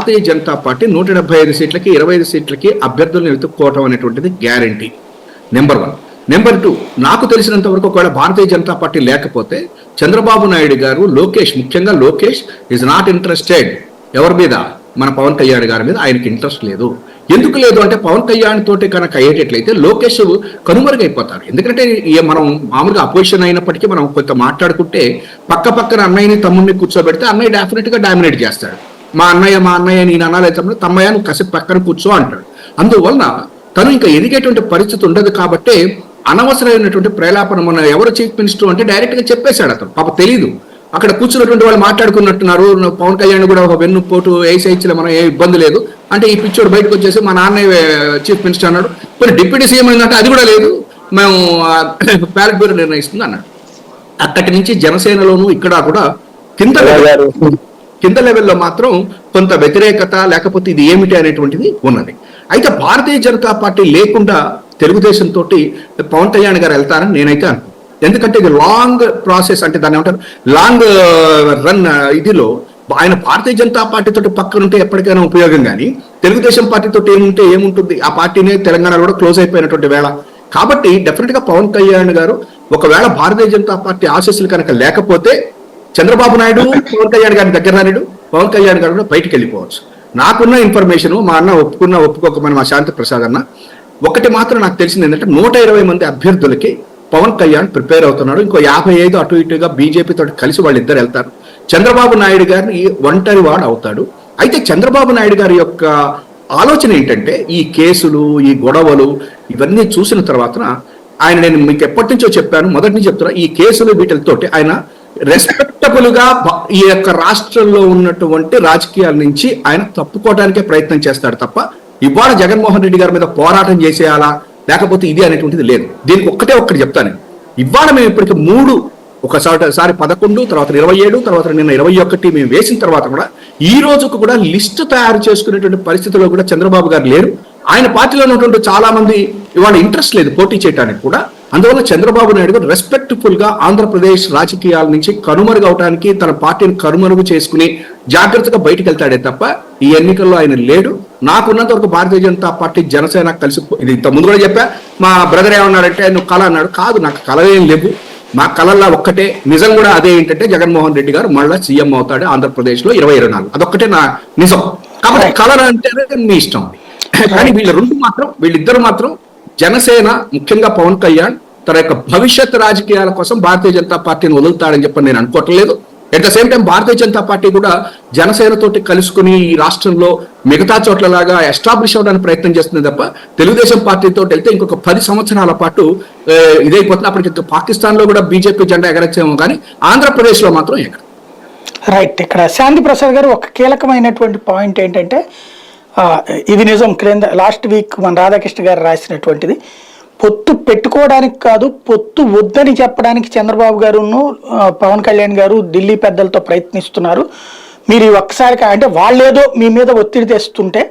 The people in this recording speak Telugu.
భారతీయ జనతా పార్టీ 175 సీట్లకి 25 సీట్లకి అభ్యర్థులను వెతుక్కోవటం అనేటువంటిది గ్యారంటీ. నెంబర్ 1. నెంబర్ 2, నాకు తెలిసినంత వరకు ఒకవేళ భారతీయ జనతా పార్టీ లేకపోతే చంద్రబాబు నాయుడు గారు, లోకేష్, ముఖ్యంగా లోకేష్ ఈజ్ నాట్ ఇంట్రెస్టెడ్. ఎవరి మీద? మన పవన్ కళ్యాణ్ గారి మీద ఆయనకి ఇంట్రెస్ట్ లేదు. ఎందుకు లేదు అంటే పవన్ కళ్యాణ్ తోటి కనుక అయ్యేటట్లయితే లోకేష్ కనుమరుగైపోతారు. ఎందుకంటే మనం మామూలుగా అపోజిషన్ అయినప్పటికీ మనం కొంత మాట్లాడుకుంటే పక్కన అన్నయ్యని తమ్ముడిని కూర్చోబెడితే అన్నయ్య డెఫినెట్ గా డామినేట్ చేస్తాడు. మా అన్నయ్య నేను అనాలి తమ్మయ్య నువ్వు కాసేపు పక్కన కూర్చో అంటాడు. అందువలన తను ఇంకా ఎదిగేటువంటి పరిస్థితి ఉండదు. కాబట్టి అనవసరమైనటువంటి ప్రేలాపన. మన ఎవరు చీఫ్ మినిస్టర్ అంటే డైరెక్ట్ గా చెప్పేశాడు. అతను పాప తెలీదు. అక్కడ కూర్చున్నటువంటి వాళ్ళు మాట్లాడుకున్నట్టున్నారు. పవన్ కళ్యాణ్ కూడా ఒక వెన్ను పోటు వేసేయించలే, మనం ఏ ఇబ్బంది లేదు అంటే ఈ పిచ్చోడు బయటకు వచ్చేసి మా నాన్నయ్య చీఫ్ మినిస్టర్ అన్నాడు. కొన్ని డిప్యూటీ సీఎం ఏంటంటే అది కూడా లేదు, మేము బ్యాలెట్ బ్యూరో నిర్ణయిస్తుంది అన్నాడు. అక్కడి నుంచి జనసేనలోనూ ఇక్కడ కూడా కింద లెవెల్లో మాత్రం కొంత వ్యతిరేకత, లేకపోతే ఇది ఏమిటి అనేటువంటిది ఉన్నది. అయితే భారతీయ జనతా పార్టీ లేకుండా తెలుగుదేశం తోటి పవన్ కళ్యాణ్ గారు వెళ్తారని నేనైతే అనుకుంటున్నాను. ఎందుకంటే ఇది లాంగ్ ప్రాసెస్, అంటే దాన్ని ఏమంటారు లాంగ్ రన్. ఇదిలో ఆయన భారతీయ జనతా పార్టీ తోటి పక్కన ఉంటే ఎప్పటికైనా ఉపయోగం, కానీ తెలుగుదేశం పార్టీ తోటి ఏముంటుంది? ఆ పార్టీనే తెలంగాణలో కూడా క్లోజ్ అయిపోయినటువంటి వేళ. కాబట్టి డెఫినెట్ గా పవన్ కళ్యాణ్ గారు ఒకవేళ భారతీయ జనతా పార్టీ ఆశీస్సులు కనుక లేకపోతే చంద్రబాబు నాయుడు పవన్ కళ్యాణ్ గారి దగ్గర రానిడు, పవన్ కళ్యాణ్ గారు కూడా బయటికి వెళ్ళిపోవచ్చు. నాకున్న ఇన్ఫర్మేషన్, మా అన్న ఒప్పుకోకమని మా శాంతి ప్రసాద్ అన్న, ఒకటి మాత్రం నాకు తెలిసింది ఏంటంటే 120 మంది అభ్యర్థులకి పవన్ కళ్యాణ్ ప్రిపేర్ అవుతున్నాడు. ఇంకో 55 అటు ఇటుగా బీజేపీ తోటి కలిసి వాళ్ళిద్దరు వెళ్తారు. చంద్రబాబు నాయుడు గారిని ఒంటరి వాడు అవుతాడు. అయితే చంద్రబాబు నాయుడు గారి యొక్క ఆలోచన ఏంటంటే ఈ కేసులు, ఈ గొడవలు ఇవన్నీ చూసిన తర్వాత ఆయన, నేను మీకు ఎప్పటి నుంచో చెప్పాను, మొదటి నుంచి చెప్తున్నా, ఈ కేసులు వీటితోటి ఆయన రెస్పెక్టబుల్ గా ఈ యొక్క రాష్ట్రంలో ఉన్నటువంటి రాజకీయాల నుంచి ఆయన తప్పుకోవడానికే ప్రయత్నం చేస్తాడు తప్ప ఇవాళ జగన్మోహన్ రెడ్డి గారి మీద పోరాటం చేసేయాలా లేకపోతే ఇది అనేటువంటిది లేదు. దీనికి ఒక్కటి చెప్తాను. ఇవాళ మేము ఇప్పటికి 3, ఒకసారి 11, తర్వాత 27, తర్వాత నిన్న 21 మేము వేసిన తర్వాత కూడా ఈ రోజుకు కూడా లిస్టు తయారు చేసుకునేటువంటి పరిస్థితిలో కూడా చంద్రబాబు గారు లేరు. ఆయన పార్టీలో ఉన్నటువంటి చాలా మంది ఇవాళ ఇంట్రెస్ట్ లేదు పోటీ చేయడానికి కూడా. అందువల్ల చంద్రబాబు నాయుడు గారు రెస్పెక్ట్ఫుల్ గా ఆంధ్రప్రదేశ్ రాజకీయాల నుంచి కనుమరుగు అవడానికి తన పార్టీని కనుమరుగు చేసుకుని జాగ్రత్తగా బయటకు వెళ్తాడే తప్ప ఈ ఎన్నికల్లో ఆయన లేడు. నాకున్నంత వరకు భారతీయ జనతా పార్టీ, జనసేన కలిసి, ఇది ఇంత ముందు కూడా చెప్పా, మా బ్రదర్ ఏమన్నాడంటే నువ్వు కళ అన్నాడు. కాదు, నాకు కళ ఏం లేవు. మా కళల్లో ఒక్కటే నిజం కూడా అదే ఏంటంటే జగన్మోహన్ రెడ్డి గారు మళ్ళా సీఎం అవుతాడు ఆంధ్రప్రదేశ్ లో 2024. అదొక్కటే నా నిజం. కాబట్టి కళ అంటే మీ ఇష్టం. కానీ వీళ్ళిద్దరు మాత్రం జనసేన, ముఖ్యంగా పవన్ కళ్యాణ్ తన యొక్క భవిష్యత్ రాజకీయాల కోసం భారతీయ జనతా పార్టీని వదులుతాడని చెప్పని నేను అనుకోవట్లేదు. At the same time Bharatiya Janata party కూడా జనసేనతోటి కలుసుకుని ఈ రాష్ట్రంలో మిగతా చోట్లలాగా ఎస్టాబ్లిష్ అవడానికి ప్రయత్నం చేస్తుంది తప్ప తెలుగుదేశం పార్టీతో వెళ్తే ఇంకొక 10 సంవత్సరాల పాటు ఇదైపోతుంది. అప్పటికి పాకిస్తాన్ లో కూడా బీజేపీ జెండా ఎగరచ్చేమో, కానీ ఆంధ్రప్రదేశ్ లో మాత్రం ఎగర. రైట్. ఇక్కడ శాంతి ప్రసాద్ గారు ఒక కీలకమైనటువంటి పాయింట్ ఏంటంటే, ఇది నిజం, లాస్ట్ వీక్ మన రాధాకృష్ణ గారు రాసినటువంటిది, పొత్తు పెట్టుకోవడానికి కాదు, పొత్తు వద్దని చెప్పడానికి చంద్రబాబు గారును పవన్ కళ్యాణ్ గారు ఢిల్లీ పెద్దలతో ప్రయత్నిస్తున్నారు. మీరు ఒక్కసారి అంటే వాళ్ళేదో మీ మీద ఒత్తిడి తెస్తుంటే